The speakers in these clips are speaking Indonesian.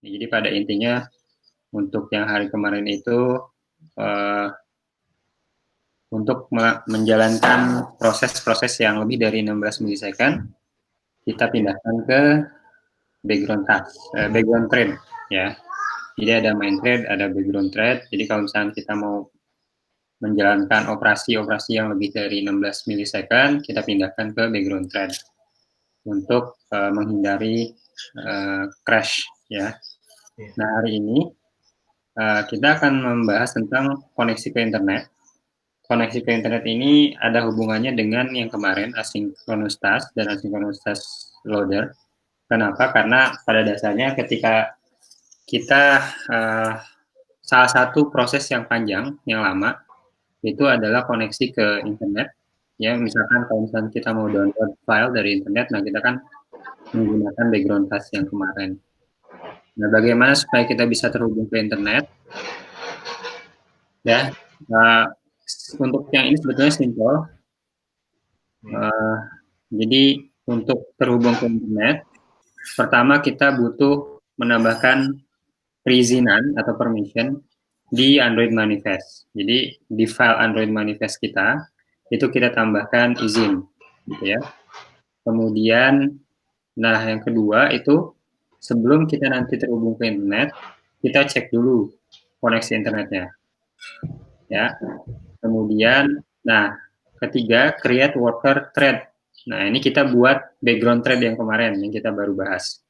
Jadi pada intinya untuk yang hari kemarin itu untuk menjalankan proses-proses yang lebih dari 16 milisecond, kita pindahkan ke background task, background thread ya. Jadi ada main thread, ada background thread. Jadi kalau misalnya kita mau menjalankan operasi-operasi yang lebih dari 16 milisecond, kita pindahkan ke background thread untuk menghindari crash ya. Nah hari ini kita akan membahas tentang koneksi ke internet. Koneksi ke internet ini ada hubungannya dengan yang kemarin, asynchronous task dan asynchronous task loader. Kenapa? Karena pada dasarnya ketika kita salah satu proses yang panjang, yang lama, itu adalah koneksi ke internet. Ya, misalkan kalau misalkan kita mau download file dari internet, nah kita kan menggunakan background task yang kemarin. Nah, bagaimana supaya kita bisa terhubung ke internet? Ya, untuk yang ini sebetulnya simple. Jadi untuk terhubung ke internet, pertama kita butuh menambahkan perizinan atau permission di Android Manifest. Jadi di file Android Manifest kita itu kita tambahkan izin, gitu ya. Kemudian, nah yang kedua itu sebelum kita nanti terhubung ke internet, kita cek dulu koneksi internetnya, ya. Kemudian, nah ketiga create worker thread. Nah ini kita buat background thread yang kemarin yang kita baru bahas.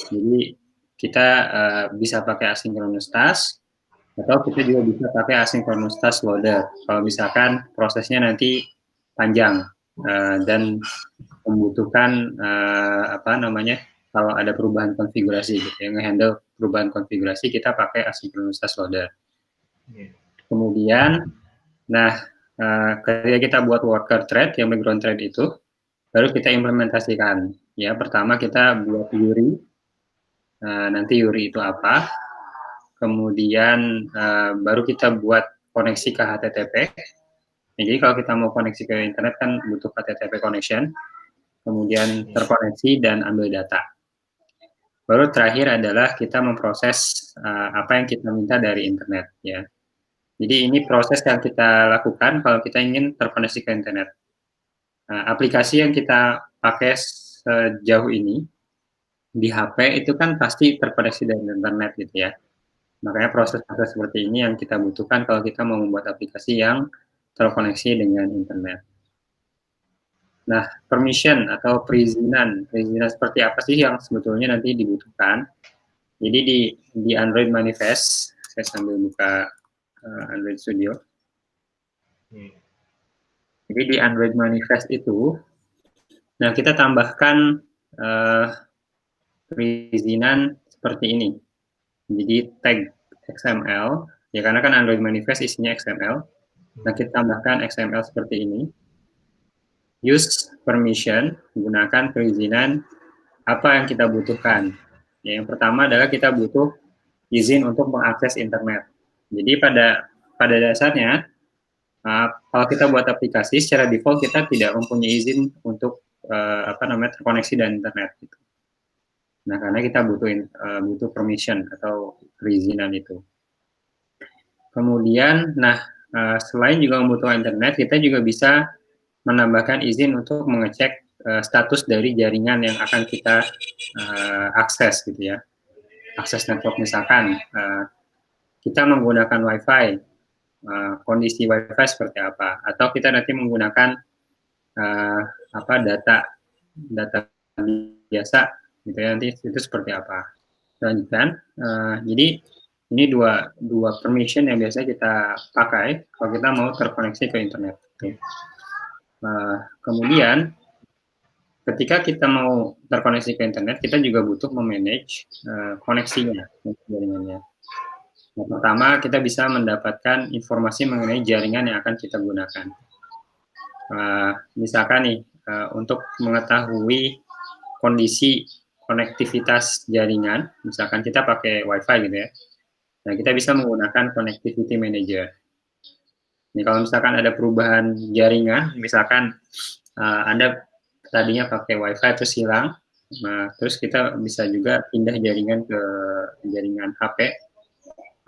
Jadi kita bisa pakai asynchronous task atau kita juga bisa pakai asynchronous task loader. Kalau misalkan prosesnya nanti panjang dan membutuhkan apa namanya kalau ada perubahan konfigurasi gitu yang nge-handle perubahan konfigurasi kita pakai asynchronous task loader. Kemudian, nah ketika kita buat worker thread yang background thread itu, baru kita implementasikan. Ya pertama kita buat URI. Nanti URI itu apa? Kemudian baru kita buat koneksi ke HTTP. Jadi kalau kita mau koneksi ke internet kan butuh HTTP connection, kemudian terkoneksi dan ambil data. Baru terakhir adalah kita memproses apa yang kita minta dari internet ya. Jadi ini proses yang kita lakukan kalau kita ingin terkoneksi ke internet. Aplikasi yang kita pakai sejauh ini di HP itu kan pasti terkoneksi dengan internet gitu ya. Makanya proses-proses seperti ini yang kita butuhkan kalau kita mau membuat aplikasi yang terkoneksi dengan internet. Nah, permission atau perizinan seperti apa sih yang sebetulnya nanti dibutuhkan? Jadi di Android Manifest, saya sambil buka Android Studio. Jadi di Android Manifest itu, nah kita tambahkan perizinan seperti ini. Jadi tag XML, ya karena kan Android Manifest isinya XML. Nah kita tambahkan XML seperti ini. Use permission, gunakan perizinan apa yang kita butuhkan. Ya, yang pertama adalah kita butuh izin untuk mengakses internet. Jadi pada dasarnya kalau kita buat aplikasi secara default kita tidak mempunyai izin untuk terkoneksi dengan internet. Gitu. Nah karena kita butuh permission atau perizinan itu. Kemudian, nah selain juga membutuhkan internet, kita juga bisa menambahkan izin untuk mengecek status dari jaringan yang akan kita akses gitu ya. Akses network misalkan kita menggunakan WiFi, kondisi WiFi seperti apa, atau kita nanti menggunakan data biasa gitu ya, nanti itu seperti apa. Lanjutkan, jadi ini dua permission yang biasanya kita pakai kalau kita mau terkoneksi ke internet. Gitu. Kemudian ketika kita mau terkoneksi ke internet, kita juga butuh memanage koneksinya, jaringannya. Nah, pertama, kita bisa mendapatkan informasi mengenai jaringan yang akan kita gunakan. Misalkan nih, untuk mengetahui kondisi konektivitas jaringan, misalkan kita pakai WiFi gitu ya, nah kita bisa menggunakan Connectivity Manager. Nih, kalau misalkan ada perubahan jaringan, misalkan Anda tadinya pakai WiFi terus hilang, Nah, terus kita bisa juga pindah jaringan ke jaringan HP,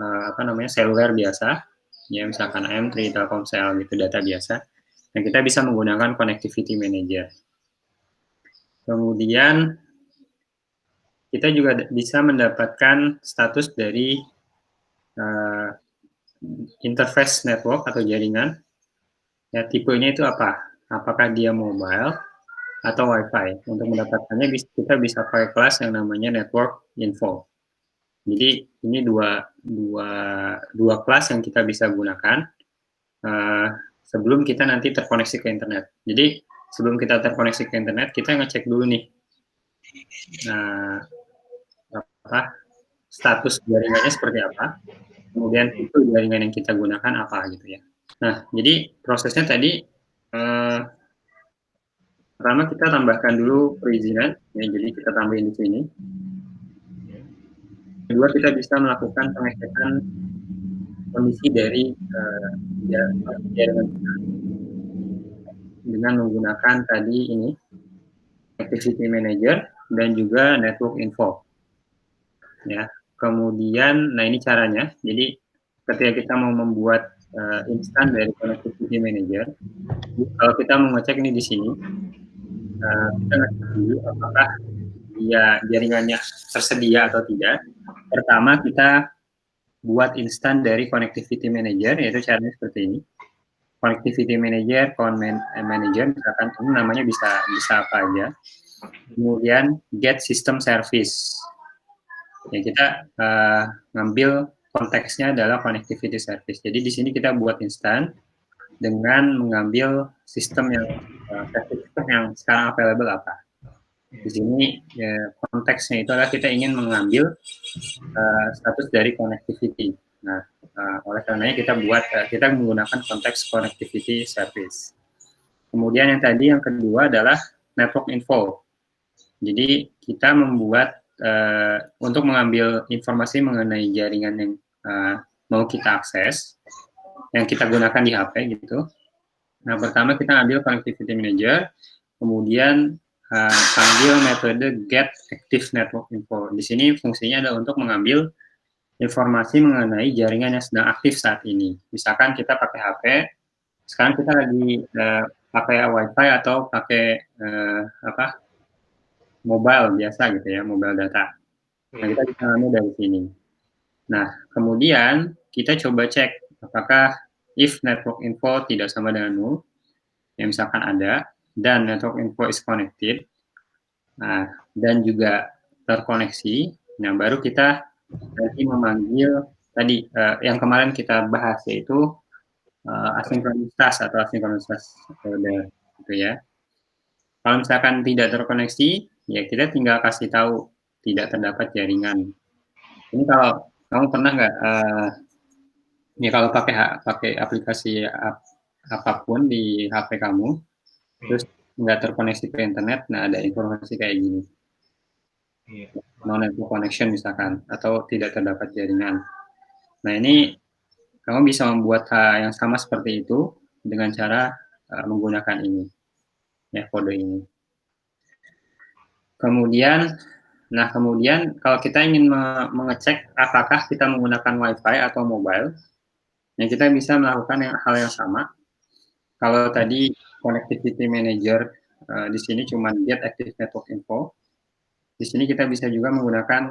apa namanya, seluler biasa, ya misalkan M3, Telkomsel gitu, data biasa. Nah, kita bisa menggunakan Connectivity Manager. Kemudian kita juga bisa mendapatkan status dari uh, interface network atau jaringan. Ya, tipenya itu apa? Apakah dia mobile atau Wi-Fi? Untuk mendapatkannya kita bisa pakai kelas yang namanya network info. Jadi ini dua kelas yang kita bisa gunakan sebelum kita nanti terkoneksi ke internet. Jadi sebelum kita terkoneksi ke internet, kita ngecek dulu nih apa status jaringannya seperti apa, kemudian itu jaringan yang kita gunakan apa gitu ya. Nah, jadi prosesnya tadi pertama kita tambahkan dulu perizinan, ya, jadi kita tambahin di sini. Kedua, kita bisa melakukan pengecekan kondisi dari jaringan kita dengan menggunakan tadi ini Activity Manager dan juga Network Info. Ya, kemudian, nah ini caranya. Jadi ketika kita mau membuat instan dari Connectivity Manager, kalau kita mau ngecek ini di sini, kita ngecek dulu apakah dia jaringannya tersedia atau tidak. Pertama kita buat instan dari Connectivity Manager, yaitu caranya seperti ini. Connectivity Manager, Manager, misalkan ini namanya bisa apa aja. Kemudian get system service. Ya, kita ngambil konteksnya adalah connectivity service. Jadi di sini kita buat instan dengan mengambil sistem yang sekarang available apa. Di sini ya, konteksnya itu adalah kita ingin mengambil status dari connectivity. Nah, oleh karenanya kita menggunakan konteks connectivity service. Kemudian yang kedua adalah network info. Jadi kita membuat untuk mengambil informasi mengenai jaringan yang mau kita akses, yang kita gunakan di HP gitu. Nah, pertama kita ambil Connectivity Manager, kemudian ambil metode Get Active Network Info. Di sini fungsinya adalah untuk mengambil informasi mengenai jaringan yang sedang aktif saat ini. Misalkan kita pakai HP, sekarang kita lagi pakai Wi-Fi atau pakai mobile biasa gitu ya, mobile data. Nah, kita bisa ambil dari sini. Nah, kemudian kita coba cek apakah if network info tidak sama dengan null, yang misalkan ada, dan network info is connected, nah, dan juga terkoneksi, nah baru kita nanti memanggil tadi yang kemarin kita bahas yaitu asinkronitas atau asinkronitas gitu ya. Kalau misalkan tidak terkoneksi, ya kita tinggal kasih tahu tidak terdapat jaringan. Ini kalau kamu pernah nggak, ya kalau pakai aplikasi apapun di HP kamu, terus nggak terkoneksi ke internet, nah ada informasi kayak gini, no network connection misalkan, atau tidak terdapat jaringan. Nah ini kamu bisa membuat hal yang sama seperti itu dengan cara menggunakan ini, ya kode ini. Kemudian kalau kita ingin mengecek apakah kita menggunakan Wi-Fi atau mobile, ya kita bisa melakukan hal yang sama. Kalau tadi Connectivity Manager di sini cuma get active network info, di sini kita bisa juga menggunakan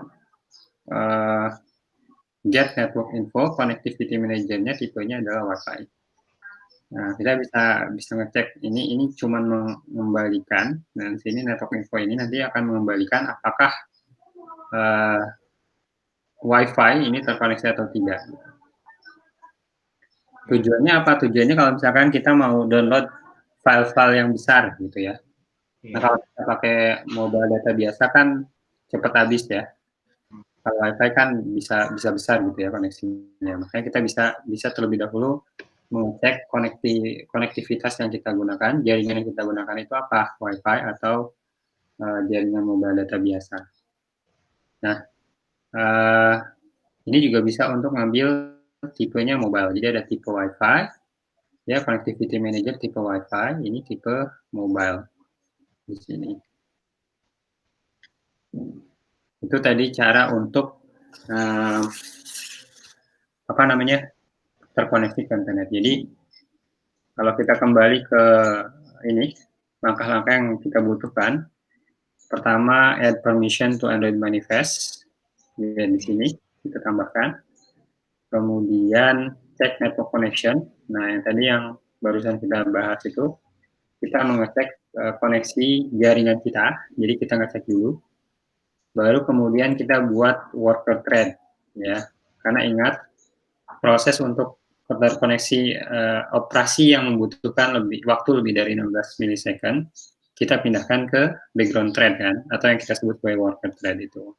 get network info, Connectivity Manager-nya tipenya adalah Wi-Fi. Nah, kita bisa ngecek ini cuma mengembalikan, dan sini network info ini nanti akan mengembalikan apakah Wi-Fi ini terkoneksi atau tidak. Tujuannya apa? Tujuannya kalau misalkan kita mau download file-file yang besar gitu ya. Nah, kalau kita pakai mobile data biasa kan cepat habis ya. Kalau Wi-Fi kan bisa besar gitu ya koneksinya. Makanya kita bisa terlebih dahulu mengecek konektivitas yang kita gunakan, jaringan yang kita gunakan itu apa, Wi-Fi atau jaringan mobile data biasa. Nah, ini juga bisa untuk ngambil tipenya mobile. Jadi ada tipe Wi-Fi, ya Connectivity Manager tipe Wi-Fi, ini tipe mobile di sini. Itu tadi cara untuk, apa namanya, terkoneksi ke internet. Jadi, kalau kita kembali ke ini, langkah-langkah yang kita butuhkan, pertama add permission to Android manifest, ya di sini kita tambahkan. Kemudian cek network connection. Nah, yang tadi yang barusan kita bahas itu, kita mengecek koneksi jaringan kita, jadi kita ngecek dulu. Baru kemudian kita buat worker thread, ya. Karena ingat, proses untuk terkoneksi operasi yang membutuhkan waktu lebih dari 16 milisecond, kita pindahkan ke background thread kan, atau yang kita sebut sebagai worker thread itu.